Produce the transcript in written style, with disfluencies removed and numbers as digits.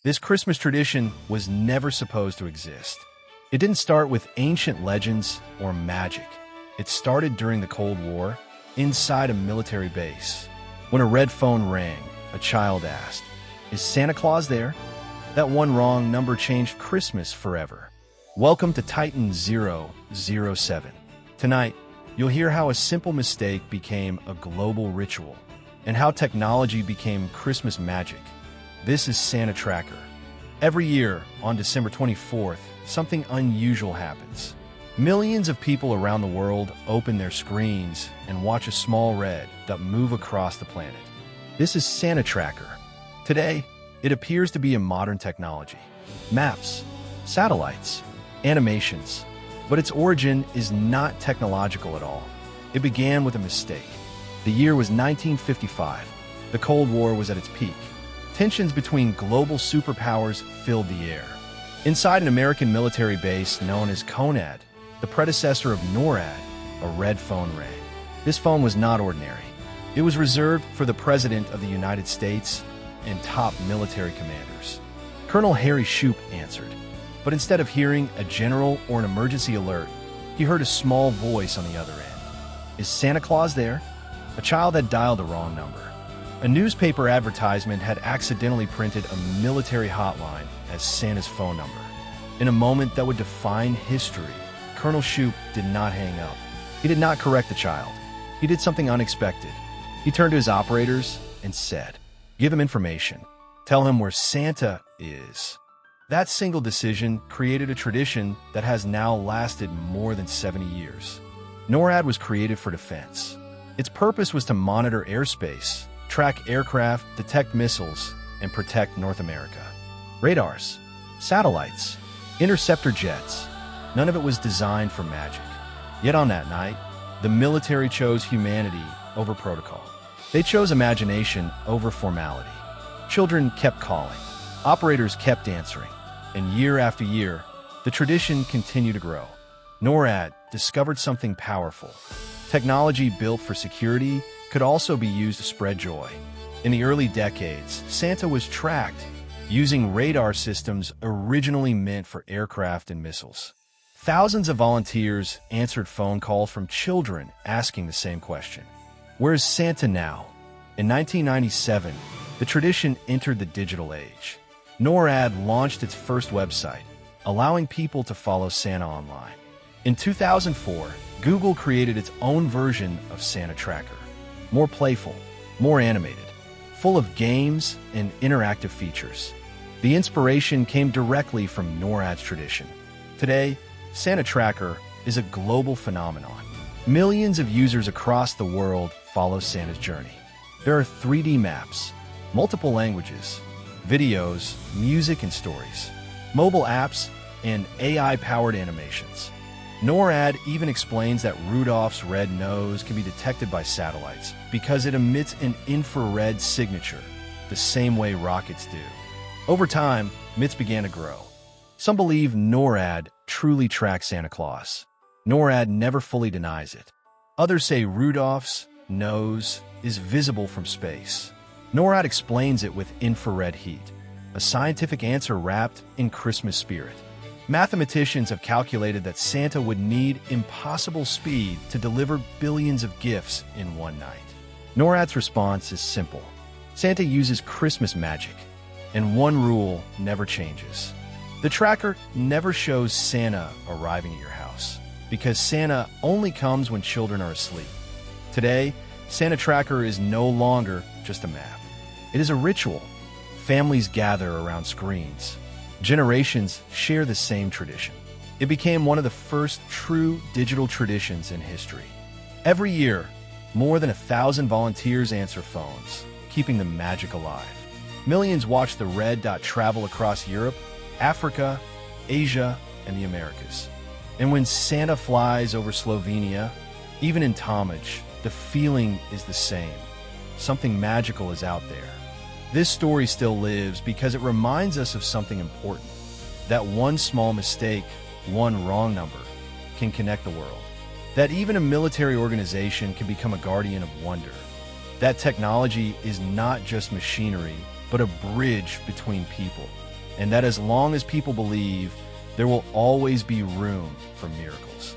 This Christmas tradition was never supposed to exist. It didn't start with ancient legends or magic. It started during the Cold War, inside a military base. When a red phone rang, a child asked, "Is Santa Claus there?" That one wrong number changed Christmas forever. Welcome to Titan 007. Tonight, you'll hear how a simple mistake became a global ritual, and how technology became Christmas magic. This is Santa Tracker. Every year, on December 24th, something unusual happens. Millions of people around the world open their screens and watch a small red dot move across the planet. This is Santa Tracker. Today, it appears to be a modern technology. Maps, satellites, animations. But its origin is not technological at all. It began with a mistake. The year was 1955. The Cold War was at its peak. Tensions between global superpowers filled the air. Inside an American military base known as CONAD, the predecessor of NORAD, a red phone rang. This phone was not ordinary. It was reserved for the President of the United States and top military commanders. Colonel Harry Shoup answered, but instead of hearing a general or an emergency alert, he heard a small voice on the other end. "Is Santa Claus there?" A child had dialed the wrong number. A newspaper advertisement had accidentally printed a military hotline as Santa's phone number. In a moment that would define history, Colonel Shoup did not hang up. He did not correct the child. He did something unexpected. He turned to his operators and said, "Give him information. Tell him where Santa is." That single decision created a tradition that has now lasted more than 70 years. NORAD was created for defense. Its purpose was to monitor airspace, track aircraft, detect missiles, and protect North America. Radars, satellites, interceptor jets, none of it was designed for magic. Yet on that night, the military chose humanity over protocol. They chose imagination over formality. Children kept calling. Operators kept answering. And year after year, the tradition continued to grow. NORAD discovered something powerful. Technology built for security could also be used to spread joy. In the early decades, Santa was tracked using radar systems originally meant for aircraft and missiles. Thousands of volunteers answered phone calls from children asking the same question. Where is Santa now? In 1997, the tradition entered the digital age. NORAD launched its first website, allowing people to follow Santa online. In 2004, Google created its own version of Santa Tracker. More playful, more animated, full of games and interactive features. The inspiration came directly from NORAD's tradition. Today, Santa Tracker is a global phenomenon. Millions of users across the world follow Santa's journey. There are 3D maps, multiple languages, videos, music and stories, mobile apps, and AI-powered animations. NORAD even explains that Rudolph's red nose can be detected by satellites because it emits an infrared signature, the same way rockets do. Over time, myths began to grow. Some believe NORAD truly tracks Santa Claus. NORAD never fully denies it. Others say Rudolph's nose is visible from space. NORAD explains it with infrared heat, a scientific answer wrapped in Christmas spirit. Mathematicians have calculated that Santa would need impossible speed to deliver billions of gifts in one night. NORAD's response is simple. Santa uses Christmas magic, and one rule never changes. The tracker never shows Santa arriving at your house, because Santa only comes when children are asleep. Today, Santa Tracker is no longer just a map. It is a ritual. Families gather around screens. Generations share the same tradition. It became one of the first true digital traditions in history. Every year, more than 1,000 volunteers answer phones, keeping the magic alive. Millions watch the red dot travel across Europe, Africa, Asia, and the Americas. And when Santa flies over Slovenia, even in Tomage, the feeling is the same. Something magical is out there. This story still lives because it reminds us of something important. That one small mistake, one wrong number, can connect the world. That even a military organization can become a guardian of wonder. That technology is not just machinery, but a bridge between people. and that as long as people believe, there will always be room for miracles.